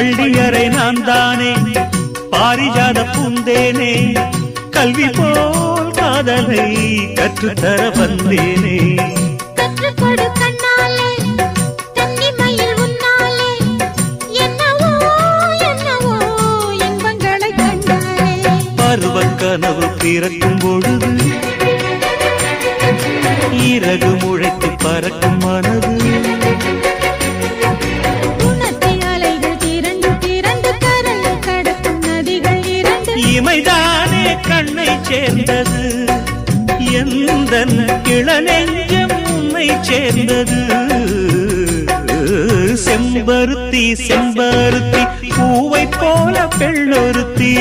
பள்ளியறை நான் தானே பாரிஜாத பூந்தேனே கல்வி போல் காதலை கற்றுத்தர வந்தேனே கற்றுக்கொடு கண்ணாலே தன்னிமையில் உன்னாலே என்னவோ என்னவோ இன்பங்களை கண்டாலே பருவக் கனவு பிறக்கும் பொழுது இறகு முளைத்து பறக்கும் மனது இமைதானே கண்ணை சேர்ந்தது எந்தன் இளநெஞ்சம் உன்னை சேர்ந்தது செம்பருத்தி செம்பருத்தி பூவை போல பெண்ணொருத்தி